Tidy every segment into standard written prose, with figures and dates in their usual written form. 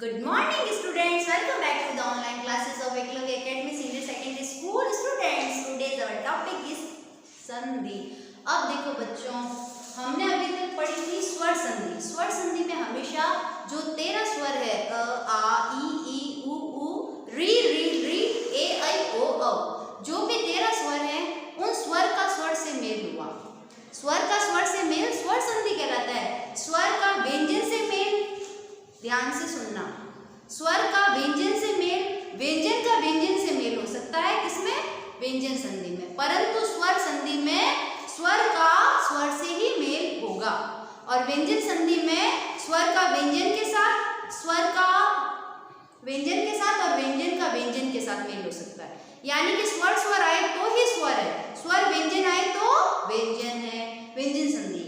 Good morning students, welcome back to the online classes of Eklavya Academy Senior Secondary School students. Today's our topic is संधि. अब देखो बच्चों, हमने अभी तक पढ़ी थी स्वर संधि. स्वर संधि में हमेशा जो 13 स्वर है अ, आ, ई, उ, री, री, ए, आई, ओ, जो भी 13 स्वर हैं उन स्वर का स्वर से मेल हुआ. स्वर का स्वर से मेल स्वर संधि कहलाता है. स्वर का व्यंजन से मेल, ध्यान से सुनना, स्वर का व्यंजन से मेल, व्यंजन का व्यंजन से मेल हो सकता है किसमें? व्यंजन संधि में. परंतु स्वर संधि में स्वर का स्वर से ही मेल होगा और व्यंजन संधि में स्वर का व्यंजन के साथ, स्वर का व्यंजन के साथ और व्यंजन का व्यंजन के साथ मेल हो सकता है. यानी कि स्वर स्वर आए तो ही स्वर है, स्वर व्यंजन आए तो व्यंजन है, व्यंजन संधि.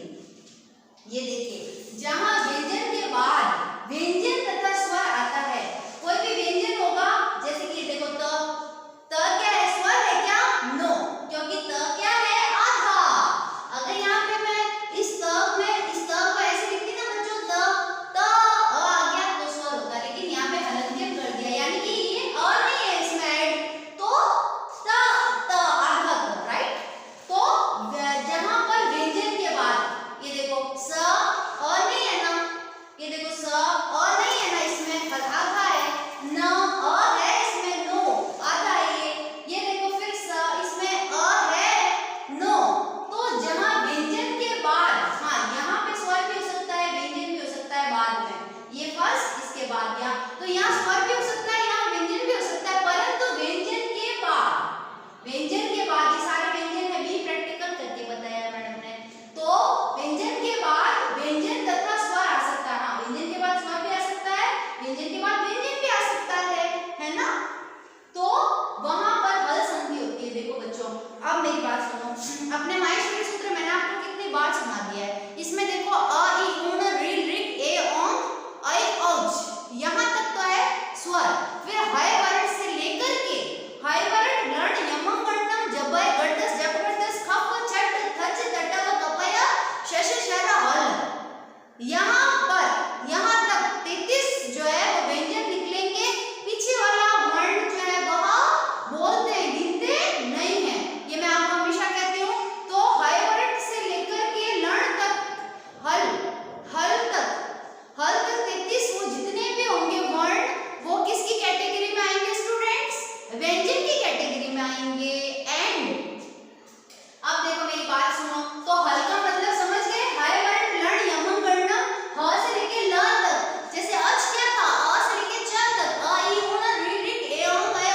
ये देखिए, जहां व्यंजन के बाद व्यंजन तथा स्वर आता है, कोई भी व्यंजन होगा, जैसे कि देखो त क्या है? स्वर है क्या? नो, क्योंकि त क्या है? आधा. अगर यहाँ पे मैं इस त को ऐसे लिखती ना बच्चों, त आ गया तो स्वर होता, लेकिन यहाँ पे हलंत्यन कर दिया, यानी कि ये अ नहीं है इसमें ऐड, तो त आधा त, राइट. तो जहां पर व्यंजन के बाद ये देखो स अ नहीं है ना, ये देखो स अ नहीं है ना, इसमें आधा है, न अ है, इसमें नो आधा है. ये देखो फिर स, इसमें अ है, नो. तो जहां व्यंजन के बाद, हाँ यहाँ पे स्वर भी हो सकता है, व्यंजन भी हो सकता है बाद में, ये फर्स्ट इसके बाद यहाँ, तो यहाँ स्वर भी हो सकता है, यहाँ व्यंजन भी हो सकता है, परंतु व्यंजन के बाद, व्यंजन के बाद, ये सारे व्यंजन है भी प्रैक्टिकल करके बताया मैडम ने. तो व्यंजन के बाद व्यंजन तथा स्वर आ सकता है. हाँ, व्यंजन के बाद स्वर भी आ सकता है, व्यंजन के बाद व्यंजन भी आ सकता है ना. तो वहां पर हल संधि होती है. देखो बच्चों, अब मेरी बात सुनो. अपने माहेश्वरी सूत्र मैंने आपको कितनी बार सुना दिया है. इसमें देखो अ, ई, ऊण, ऋ, ऋ, ए, औ, ऐ, औज, यहाँ तक तो है स्वर. फिर हय वर्ण से लेकर के हय वर्ण, लण, यमं, गणम, जबय, गडस, जबरदस, खप, छट, थच, तटव, कपय, शश, शर, हल. यहाँ पर यहाँ तक 33 जो है वो व्यंजन निकलेंगे. पीछे वाला वर्ण जो है वह बोलते हैं, गिनते नहीं है. ये मैं आपको हमेशा कहती हूँ. तो हय वर्ण से लेकर के लण तक, हल तक 33 वो जितने भी होंगे वर्ण, वो किसकी कैटेगरी में आएंगे स्टूडेंट्स? व्यंजन की कैटेगरी में आएंगे. एंड अब देखो मेरी बात सुनो. तो हल का मतलब समझ गए? हय वर्ण, लण, यमं, गणम, ह से लेके ल तक. जैसे अच क्या था? अ से लेके च तक, अ, ई, ऊण, ऋ, ऋ, ए, औ, ऐ,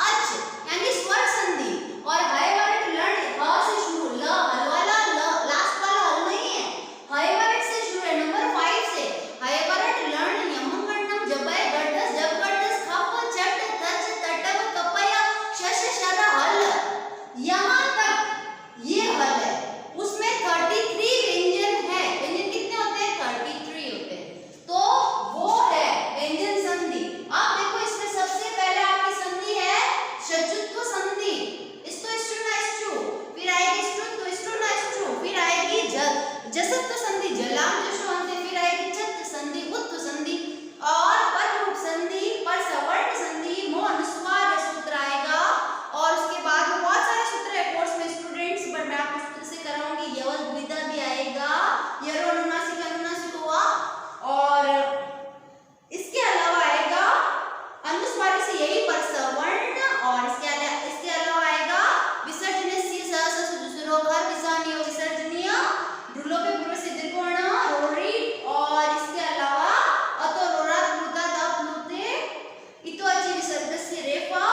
अच, यानी स्वर संधि. और हय वर्ण, लण, ह से शुरू, ल, हल वाला ल, लास्ट वाला हल नहीं है, हय वर्ण से शुरू है, नंबर 5 से. हय वर्ण, लण, यमं, गणम, जबय, गडस, जबगडस, खप, छट, थच, तटव, कपय, शश, शर, हल. यहाँ तक ये हल है. उसमें 33 व्यंजन है. व्यंजन कितने होते हैं? 33 होते हैं. तो वो है व्यंजन संधि. अब देखो, इसमें सबसे पहले आपकी संधि है षजुत्व संधि. इस्तो, इष्टु, ना इष्टु, फिर आएगी ष्टुत्व, इष्टु, ना इष्टु, फिर आएगी जसत्व संधि, जलाम, जशु, अंत्य, फिर आएगी छत्व संधि, उत्व संधि और पररूप संधि, परसवर्ण संधि, मोनुस्वार सूत्र आएगा. और उसके बाद बहुत सारे सूत्र है कोर्स में स्टूडेंट्स, पर मैं आपको सूत्र से कराऊंगी. यवल द्विधा भी आएगा, यरो, अनुनासिक, अनुनासिक हुआ. और इसके अलावा आएगा अनुस्वारी से यही परसवर्ण. और इसके अलावा आएगा विसर्जनीय, स, स, सु, सु, रो, घर, विसर्जनीय, विसर्जनीय, ढूलो पे पूर्व से दीर्घवर्ण, रोरी. और इसके अलावा अतो, रोरा, प्लुता, द, प्लुते, इतो, अचि, विसर्ग से रेफा.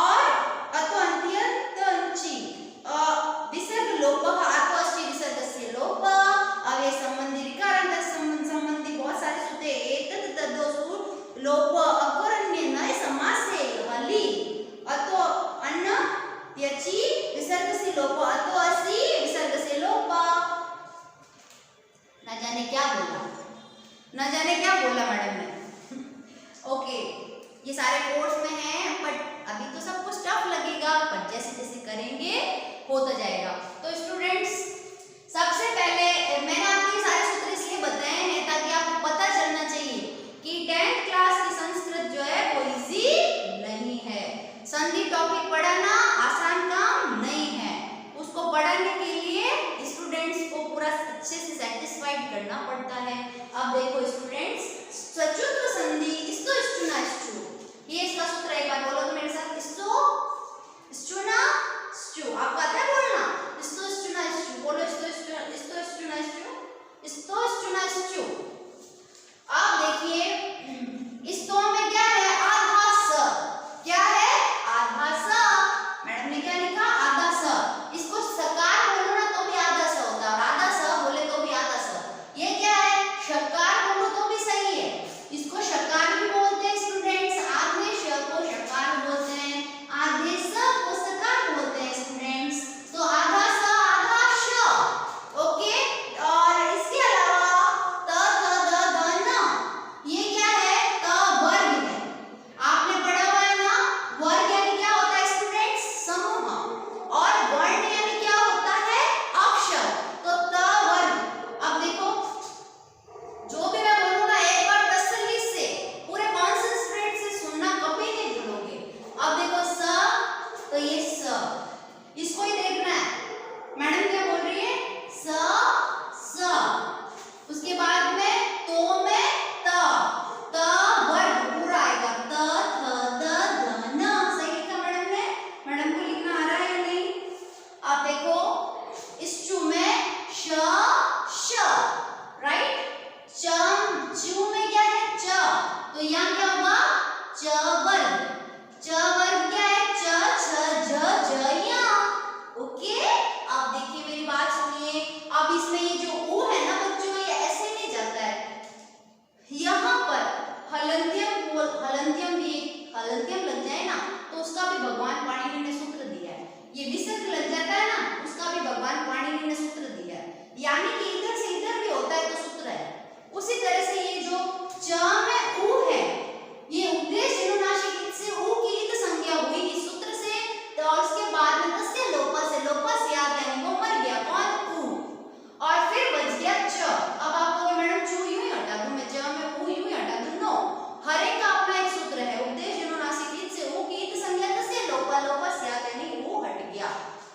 और अतो, अंत्यंत, अंची, विसर्ग लोप, अतो, अष्टि, विसर्ग से लोप, अव्यय संबंधी, ऋकारांत संबंधी बहुत सारे सूत्र. एतत्, तद्दोषु, लोप, अकोरण्य, नय, समास से हली, अतो, अन्न, त्यचि, विसर्ग से लोप, अतो, असि, विसर्ग से लोप. न जाने क्या बोला मैडम ने. ओके, ये सारे कोर्स में हैं, बट अभी तो सब कुछ टफ लगेगा, पर जैसे जैसे करेंगे होता जाएगा. तो स्टूडेंट्स, सबसे पहले मैंने आपको ये सारे सूत्र इसलिए बताए हैं ताकि आपको पता चलना चाहिए कि 10 अब देखो स्टूडेंट्स, सचुत्र संधि स्तो स्टुना स्टू, ये इसका सूत्र एक बार बोलो तो मेरे साथ, स्तो स्टुना स्टू। आपको आता है बोलना? स्तो स्टुना स्टू बोलो, स्तो स्टुना स्टू। अब देखिए स्तो में क्या है? आधा स। क्या है? आधा स। मैडम ने क्या लिखा? आधा स। इसको सकार बोलो ना तो भी आधा स होता है, और आधा स बोले तो भी आधा स। ये क्या है? शकार बोलो तो भी सही है। इसको शकार भी बोलते हैं स्टूडेंट्स, आधे श को शकार बोलते हैं, आधे स को सकार बोलते हैं स्टूडेंट्स। तो आधा स आधा श, ओके। और इसके अलावा त थ द ध न, ये क्या है? त वर्ग है। आपने पढ़ा हुआ है ना, वर्ग यानी क्या होता है स्टूडेंट्स? समूह। और वर्ण यानी क्या होता है? अक्षर। तो त वर्ग। अब देखो जो भी मैं बोलूंगा एक बार तसल्ली से पूरे कॉन्सेंट्रेट से सुनना, कभी नहीं भूलोगे। अब देखो स, तो ये स, इसको ही देखना है। मैडम क्या बोल रही है? स स। उसके बाद में तो में त, त वर्ग पूरा आएगा, त थ द ध न। सही लिखा मैडम ने? मैडम को लिखना आ रहा है या नहीं? अब देखो स्टू में श श, राइट। चू में क्या है? च, तो यहाँ क्या होगा? च वर्ग। च वर्ग क्या है? च छ ज ज या, ओके। अब देखिए मेरी बात सुनिए, अब इसमें ये जो ऊ है ना बच्चों, ये ऐसे नहीं जाता है। यहाँ पर हलंत्यम भी, हलंत्यम लग जाए ना तो उसका भी भगवान पाणिनि ने सूत्र दिया है। ये विसर्ग लग जाता है ना, उसका भी भगवान पाणिनि ने सूत्र दिया है। यानी कि इधर से इधर भी होता है तो सूत्र है। उसी तरह से ये जो च में ऊ है, ये उद्देश्य अनुनासिक इत से ऊ की इत संज्ञा हुई इस सूत्र से, तो उसके बाद में तस्य लोपा से याद यानी वो मर गया, कौन? ऊ। और फिर बच गया च। अब आप कहोगे मैडम चू यूं ही हटा दूं मैं, च में ऊ यूं ही हटा दूं? नो, हर एक का अपना एक सूत्र है। उद्देश्य अनुनासिक इत से ऊ की इत संज्ञा तस्य लोपा याद यानी ऊ हट गया।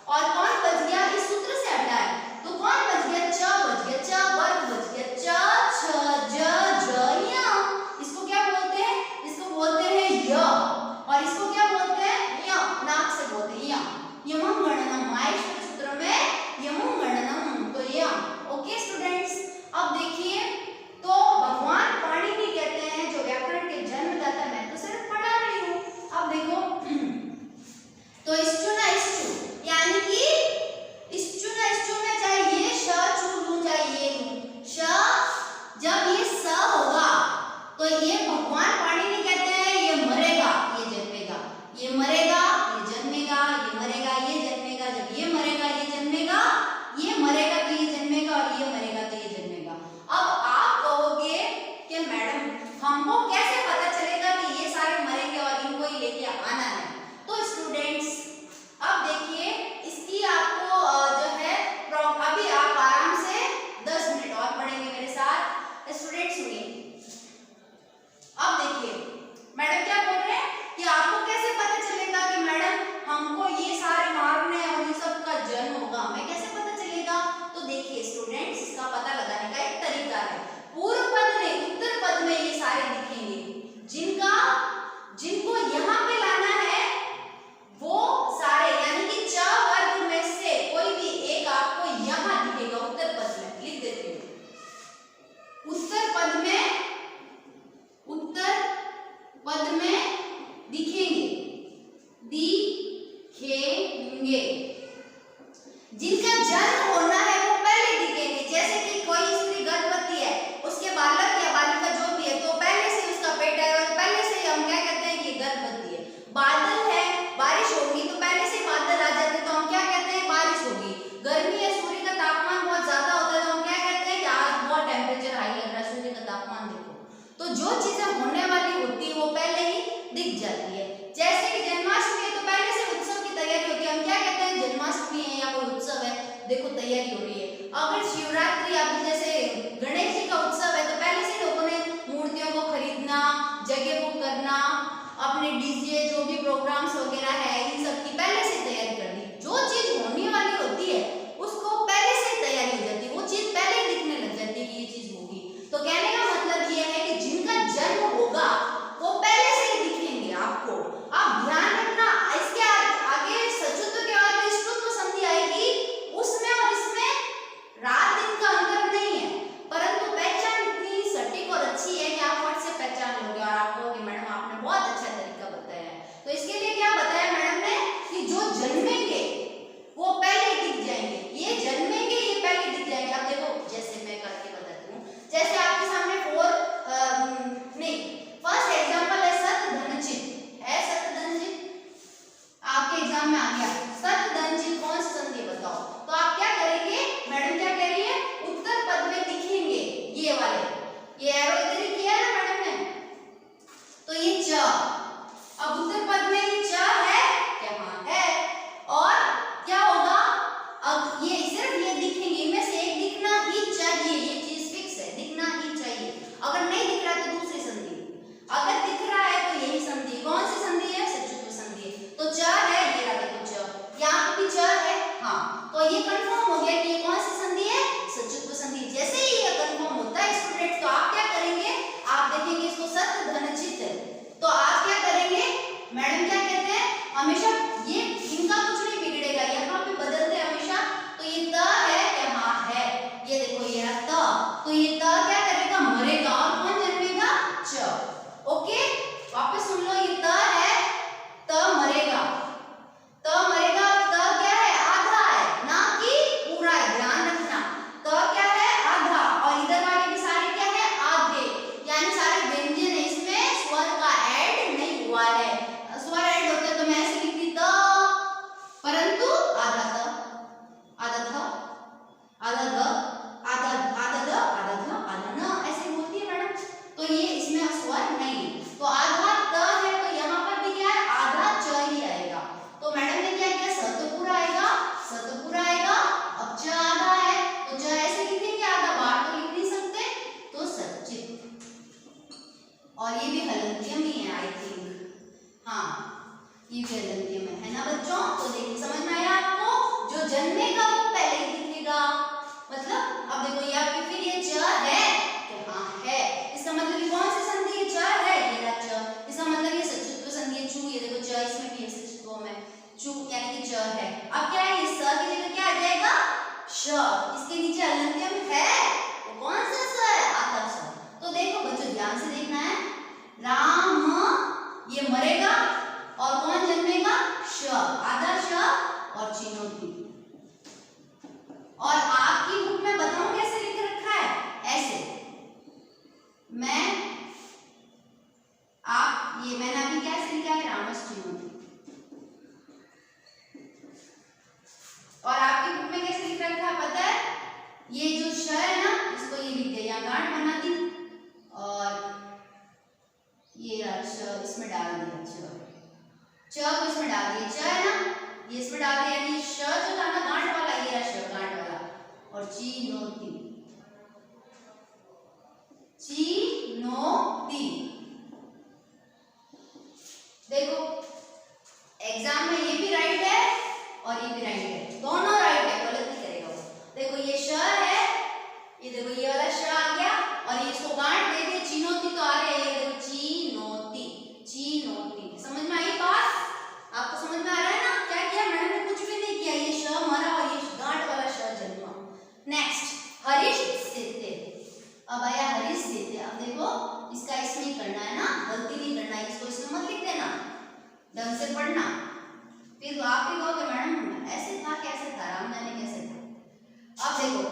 और कौन बच गया? इस सूत्र से हटा है तो कौन बच गया? च बच गया, च वर्ग बच गया, च छ ज ज या। इसको क्या बोलते हैं? इसको बोलते हैं य। और इसको क्या बोलते हैं? य, नाक से बोलते हैं य। यमं गणनम, माहेश्वर सूत्र में यमं गणनम, तो य, ओके स्टूडेंट्स। अब देखिए, तो भगवान पाणिनि कहते हैं जो व्याकरण के जन्मदाता, मैं तो सिर्फ पढ़ा रही हूँ। अब देखो तो स्टुना स्टू, यानी कि स्टुना स्टू में चाहे ये श चू लूं चाहे ये लूं, श जब ये स होगा तो ये भगवान पाणिनि कहते हैं ये मरेगा ये जन्मेगा, ये मरेगा ये जन्मेगा, ये मरेगा ये जन्मेगा। जब ये मरेगा ये जन्मेगा, ये मरेगा तो ये जन्मेगा, और ये मरेगा तो ये जन्मेगा। अब आप कहोगे कि मैडम हमको कैसे पता चलेगा कि ये सारे मरेंगे और इनको ही लेके आना है? तो स्टूडेंट्स अब देखिए, इसकी आपको जो है अभी आप आराम से 10 मिनट और पढ़ेंगे मेरे साथ। स्टूडेंट्स सुनिए, अब देखिए मैडम क्या बोल रहे हैं कि आपको कैसे पता चलेगा कि मैडम हमको ये सारे मारने और इन सब का जन्म होगा, हमें कैसे पता चलेगा? तो देखिए स्टूडेंट्स, इसका पता लगाने का एक तरीका है। पूर्व पद में, उत्तर पद में ये सारे दिखेंगे, जिनको यहाँ पे लाना है वो सारे, यानी कि च वर्ग में से कोई भी एक आपको यहाँ दिखेगा उत्तर पद में। लिख देती हूँ, उत्तर पद में दिखेंगे, जिनका जन्म होना है वो पहले दिखेंगे। जैसे कि कोई स्त्री गर्भवती है, उसके बालक या बालिका जो भी है तो पहले से उसका पेट है और पहले से हम क्या कहते हैं कि गर्भवती है। बादल है, बारिश होगी तो पहले से बादल आ जाते हैं तो हम क्या कहते हैं? बारिश होगी। गर्मी है, सूर्य का तापमान बहुत ज्यादा होता है तो हम क्या कहते हैं कि आज बहुत टेम्परेचर हाई लग रहा है, सूर्य का तापमान देखो। तो जो चीजें होने वाली होती है वो पहले ही दिख जाती है। जैसे कि जन्माष्टमी है तो पहले से उत्सव की तैयारी होती है, हम क्या कहते हैं? जन्माष्टमी है या कोई उत्सव है, देखो तैयारी हो रही है। अगर शिवरात्रि अभी जैसे गणेश जी का उत्सव है तो पहले से लोगों ने मूर्तियों को खरीदना, जगह बुक करना, अपने डीजे जो भी प्रोग्राम्स वगैरह है इन सब की पहले से तैयारी कर दी। जो चीज होने वाली होती है उसको पहले से तैयारी हो जाती है, वो चीज पहले ही दिखने लग जाती है कि ये चीज होगी। तो कहने और ये भी हलंत्यम ही है आई थिंक, हाँ ये भी हलंत्यम है ना बच्चों। तो देखिए समझ में आया आपको, जो जन्मेगा वो पहले ही दिखेगा। मतलब अब देखो ये आपकी फिर ये च है तो हाँ है, इसका मतलब ये कौन सी संधि है, च है, ये रहा च। इसका मतलब ये सचित्व संधि है, चू, ये देखो च इसमें भी है सचित्व में, चू यानी कि च है। अब क्या है, ये स की जगह क्या आ जाएगा, श। इसके नीचे हलंत्यम है, वो कौन सा स है, आधा स। तो देखो बच्चों ध्यान से देखना है, राम ये मरेगा और कौन जन्मेगा, श, आधा श और चिनोती। और आपकी बुक में बताऊं कैसे लिख रखा है, ऐसे मैं आप ये मैंने अभी कैसे लिखा है, रामस चिनोती। और आपकी बुक में कैसे लिख रखा है पता है, ये जो श है ना इसको ये लिख दिया, गांठ बना दी और ये इसमें डाल दिया च को इसमें डाल दिया, च है ना ये इसमें डाल दिया, यानी श जो था ना गांठ वाला, ये रहा श गांठ वाला। और चीनोती, चीनोती। देखो एग्जाम में ये भी राइट है और ये भी राइट है, दोनों राइट है, गलत नहीं करेगा वो। देखो ये श है, ये देखो ये वाला श आ गया और ये इसको गांठ दे दे, चीनोती तो आ रहा है, ये देखो चीनोती, चीनोती। समझ में आई बात, आपको समझ में आ रहा है ना, क्या किया मैडम ने, कुछ भी नहीं किया, ये श मरा और ये गांठ वाला श जन्मा। नेक्स्ट हरीश सेते, अब आया हरीश सेते। अब देखो इसका इसमें ही करना है ना, गलती नहीं करना है, इसको इसमें मत लिख देना, ढंग से पढ़ना, फिर आप ही कहोगे मैडम ऐसे था कैसे था, राम जाने कैसे था। अब देखो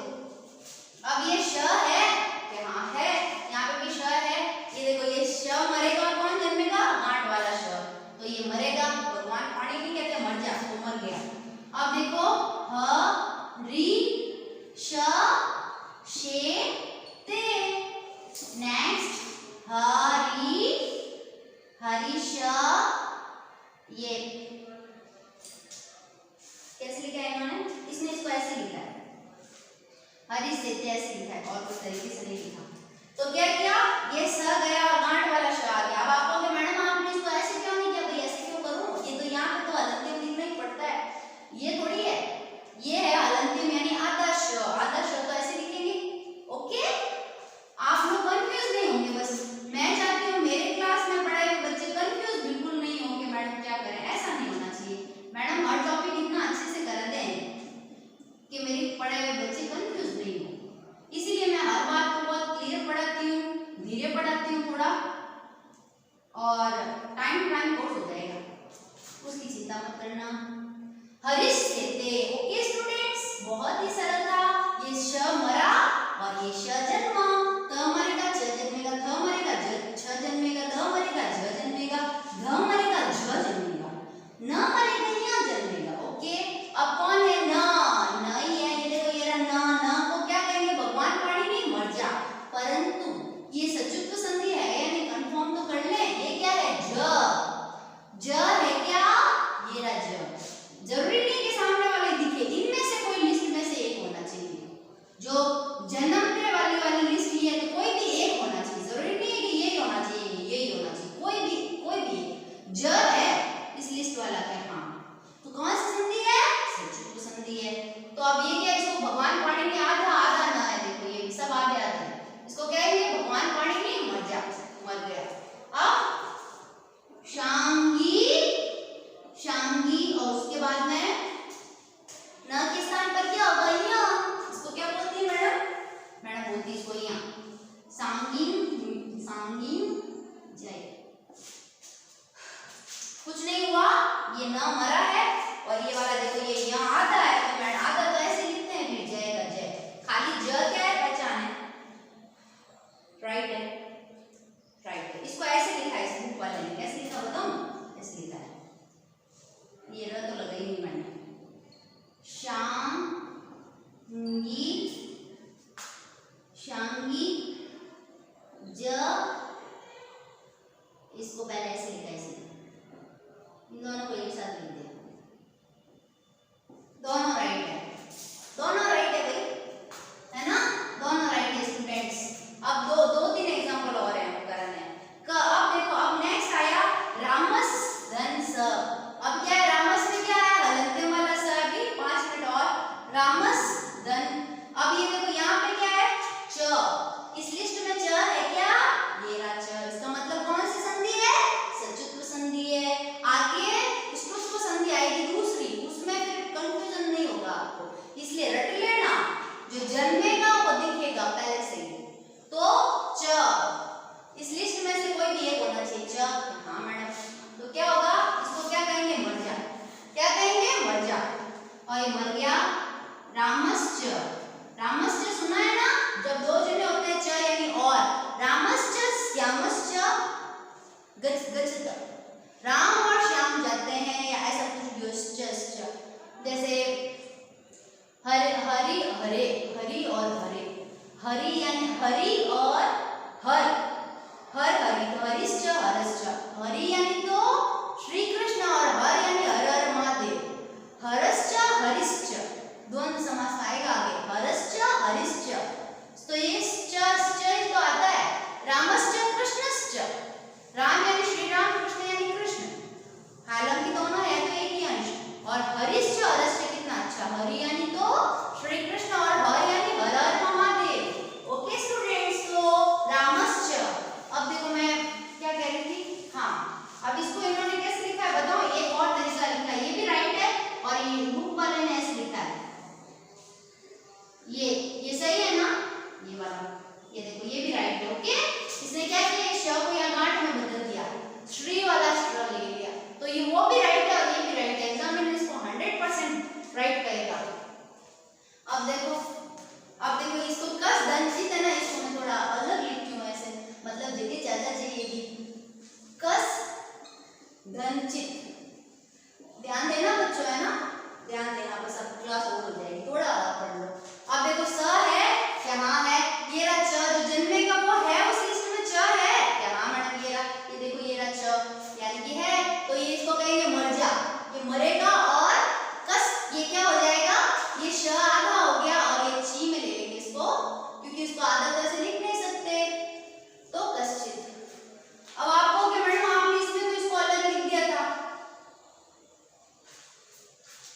अब ये श है कि हाँ है, यहाँ पे भी श है, ये देखो ये श मरेगा और कौन जन्मेगा, गांठ वाला श, तो ये मरेगा, भगवान पानी नहीं कहते, मर जा, तो मर गया। अब देखो ह री श शे ते, नेक्स्ट हरी हरीश, ये कैसे लिखा है इन्होंने, इसने इसको ऐसे लिखा है, हरीश सेते ऐसे लिखा है, और कुछ तरीके से नहीं लिखा। तो क्या किया, ये स गया और गांठ वाला श आ गया। अब आप कहोगे मैडम आपने इसको ऐसे क्यों नहीं किया, भाई ऐसे क्यों करूं, ये तो यहाँ पे तो हलंत्यम लिखना ही पड़ता है, ये थोड़ी है, ये है हलंत्यम यानी आधा श, आधा श तो ऐसे लिखेंगे। ओके आप लोग कंफ्यूज नहीं होंगे, बस मैं चाहती हूँ मेरे क्लास में पढ़ाए हुए बच्चे कंफ्यूज बिल्कुल नहीं होंगे, मैडम क्या करें, ऐसा नहीं होना चाहिए। मैडम हर टॉपिक इतना अच्छे से कर दें कि मेरे पढ़ाए हुए बच्चे कंफ्यूज नहीं हो, इसीलिए मैं हर बात को बहुत क्लियर पढ़ाती हूँ, धीरे पढ़ाती हूँ थोड़ा, और टाइम टू टाइम कोर्स हो जाएगा, उसकी चिंता मत करना। हरीश सेते, ओके स्टूडेंट्स, बहुत ही सरल था, ये श मरा और ये श जन्मा, त मरेगा च जन्मेगा, थ मरेगा छ जन्मेगा, ध मरेगा झ जन्मेगा, ध मरेगा झ जन्मेगा, न मरेगा य जन्मेगा। ओके अब कौन है, न ही है, ये देखो ये रहा न को क्या कहेंगे, भगवान पानी नहीं, मर जा। परंतु ये सचित्व संधि है यानी कंफर्म तो कर ले, ये क्या है, ज है क्या, ये रहा ज। जरूरी नहीं कि सामने वाले दिखे, इनमें से कोई लिस्ट में से एक होना चाहिए, जो जन्मने वाली लिस्ट ली है तो कोई भी एक होना चाहिए, जरूरी नहीं है कि यही होना चाहिए, यही होना चाहिए, कोई भी ज है इस लिस्ट वाला क्या, हाँ तो कौन सी संधि है, सचित्व संधि है। तो अब ये क्या, इसको भगवान पानी में आधा आधा न है, देखो ये सब आधे आधे, इसको कहेंगे भगवान पानी में मर जा, मर गया। अब शांगी, शांगी और उसके बाद में न के स्थान पर क्या होगा, यहाँ, इसको क्या बोलती है मैडम, मैडम बोलती है इसको यहाँ सांगीन, सांगीन जय। कुछ नहीं हुआ, ये न मरा है और ये वाला देखो ये यहाँ आधा है, तो मैडम आधा तो ऐसे लिखते हैं, फिर जय का जय, खाली ज क्या है, पहचान है, राइट है, राइट है। इसको ऐसे लिखा है, इस बुक वाले ने कैसे लिखा बताऊं, ऐसे लिखा है, ये रहा तो लगा ही नहीं मैंने, शांगी, शांगी ज, इसको पहले ऐसे लिखा है, इसने इन दोनों को एक साथ लिख दिया, दोनों राइट है, दोनों राइट है भाई, है ना, दोनों राइट है स्टूडेंट्स। अब दो तीन एग्जांपल और हैं कराने हैं। राम और श्याम जाते हैं, या ऐसा कुछ जैसे हरि हरे, हरि और हरे, हरि यानी हरि और हर, हरि तो हरिश्च हरश्च, हरि यानी तो श्री कृष्ण और हर यानी हर हर महादेव, हरश्च हरिश्च द्वंद्व समास आएगा आगे, हरश्च हरिश्च। तो ये तो आता है रामश्च कृष्णश्च, राम यानी श्री राम, कृष्ण यानी कृष्ण, हालांकि दोनों है तो एक ही अंश, और हरिश्च हरश्च कितना अच्छा, हरि यानी तो श्री कृष्ण और हर यानी हर हर महादेव। ओके स्टूडेंट्स, तो रामश्च। अब देखो मैं क्या कह रही थी, हाँ अब इसको इन्होंने कैसे लिखा है बताओ, एक और तरीका लिखा है, ये भी राइट है और ये बुक वाले ने ऐसे लिखा है, ये सही है ना, ये वाला, ये देखो ये भी राइट है। ओके, इसने क्या किया, श को या गांठ में बदल दिया, श्री वाला श्र ले लिया, तो ये वो भी राइट है और ये भी राइट है, एग्जामिनर इसको 100% राइट करेगा। अब देखो इसको कस दंचित है ना, इसको मैं थोड़ा अलग लिखती हूँ ऐसे, मतलब जगह ज्यादा चाहिए भी, कस दंचित, ध्यान देना बच्चों, है ना, ध्यान देना, बस अब क्लास ओवर हो जाएगी, थोड़ा और पढ़ लो। अब देखो स है, यहाँ है, ये रहा च, जो जन्मेगा वो है उस लिस्ट में च है, यहाँ मैडम ये रहा, ये देखो ये रहा च यानी कि है, तो ये इसको कहेंगे मर जा, ये मरेगा, और कस ये क्या हो जाएगा, ये श आधा हो गया और ये ची में ले लेंगे इसको, क्योंकि इसको आधा तरह से लिख नहीं सकते, तो कश्चित। अब आप कहोगे मैडम आपने इसमें तो इसको अलग लिख दिया था,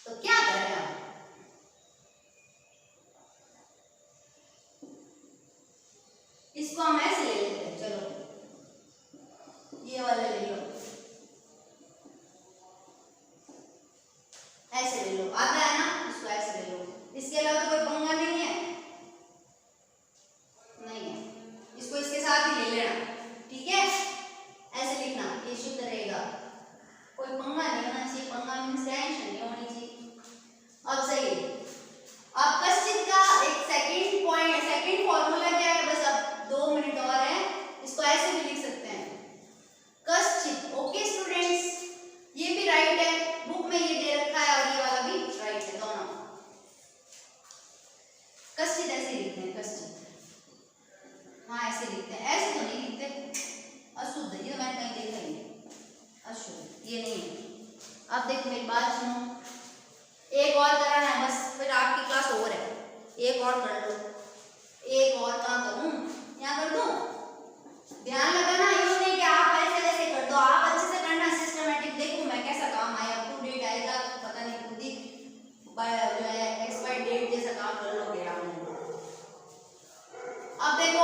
तो क्या करें आप, इसको हम ऐसे ले लेते हैं, चलो ये वाला ले लो, ऐसे ले लो, आता है ना, इसको ऐसे ले लो, इसके अलावा तो कोई पंगा नहीं है, नहीं है, इसको इसके साथ ही ले लेना, ठीक है, ऐसे लिखना, ये शुद्ध रहेगा, कोई पंगा नहीं होना चाहिए, पंगा मीन्स टेंशन नहीं होनी चाहिए। अब सही, अब कश्चित का एक सेकंड फॉर्मूला क्या है, बस अब 2 मिनट और है, इसको ऐसे भी लिख सकते हैं कश्चित। ओके स्टूडेंट्स, ये भी राइट है, बुक में ये दे रखा है और ये वाला भी राइट है, दोनों कश्चित ऐसे लिखते हैं, कश्चित, हाँ ऐसे लिखते हैं, ऐसे तो नहीं लिखते, अशुद्ध, ये तो मैंने कहीं देखा ही नहीं, अशुद्ध ये नहीं है। अब देखो मेरी बात सुनो, एक और कराना है बस, फिर आपकी क्लास ओवर है, एक और कर लो, एक और कहाँ करूँ, यहाँ कर दूँ, ध्यान लगाना, यूँ नहीं कि आप ऐसे वैसे कर दो, आप अच्छे से करना, सिस्टमेटिक, देखो मैं कैसा काम आया, अप टू डेट आएगा, पता नहीं खुद ही जो है एक्सपायर डेट जैसा काम कर लोगे आप लोग। अब देखो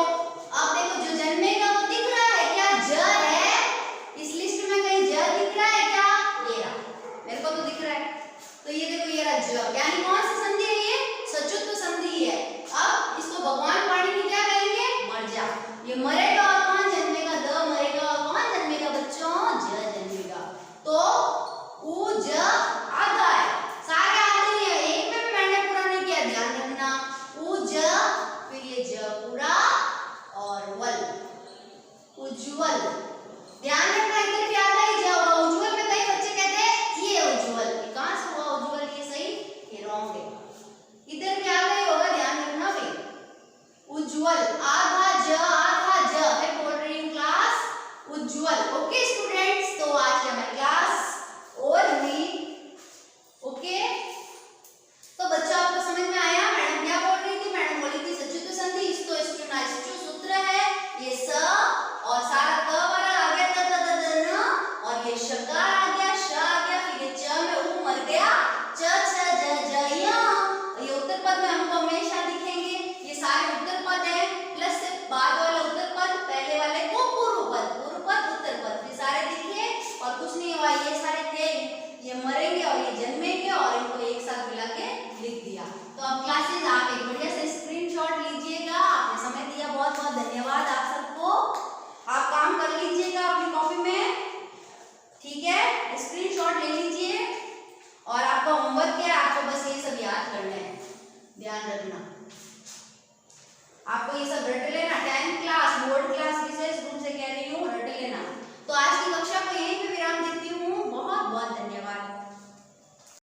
जो जन्मेगा वो दिख रहा है क्या, ज है इस लिस्ट में, कहीं ज दिख रहा है क्या, ये रहा, मेरे को तो दिख रहा है, तो ये देखो ये रहा ज, यानी कौन सी संधि है, ये सचुत्व संधि है। अब इसको भगवान पाणिनि क्या कहेंगे, मर जा, ये मरेगा और कौन जन्मेगा, द मरेगा और कौन जन्मेगा बच्चों, ज जन्मेगा, तो उ ज आधा है, सारे आधे ही है, एक में भी मैंने पूरा नहीं किया, ध्यान रखना, उ ज, फिर ये ज पूरा और वल, उज्ज्वल, ध्यान रखना, इधर भी आधा ही ज होगा, उज्ज्वल में कई बच्चे कहते हैं ये उज्ज्वल, कहां से हुआ उज्ज्वल, ये सही ये रॉन्ग है, इधर भी आधा ही होगा, ध्यान रखना भाई, उज्ज्वल आधा ज, मैं बोल रही हूँ क्लास उज्ज्वल। ओके स्टूडेंट्स, तो आज की हमारी क्लास और हुई, ओके, तो बच्चा आपको समझ में आया, मैडम क्या बोल रही थी, मैडम बोली थी सचुत्व संधि, इस्तो इष्टुना इष्टु सूत्र है, ये स और सारा त वाला आ गया, त त त न, और ये शकार आ गया, श आ गया, फिर ये च में उ मर गया, च छ ज ज य, ये उत्तर पद में हमको हमेशा दिखेंगे, ये सारे उत्तर पद है, प्लस से बाद वाला उत्तर पद, पहले वाले को पूर्व पद उत्तर पद, फिर सारे दिखे और कुछ नहीं हुआ, ये सारे थे, ये मरेंगे और ये जन्मेंगे, और इनको एक साथ मिला के लिख दिया। तो अब क्लासेस आप एक बढ़िया से स्क्रीनशॉट लीजिएगा, आपने समय दिया, बहुत बहुत धन्यवाद आप सबको, आप काम कर लीजिएगा अपनी कॉपी में, ठीक है, स्क्रीनशॉट ले लीजिए, और आपका होमवर्क क्या है, आपको बस ये सब याद करना है, ध्यान रखना, आपको ये सब रट लेना, 10th क्लास बोर्ड क्लास विशेष रूप से कह रही हूँ,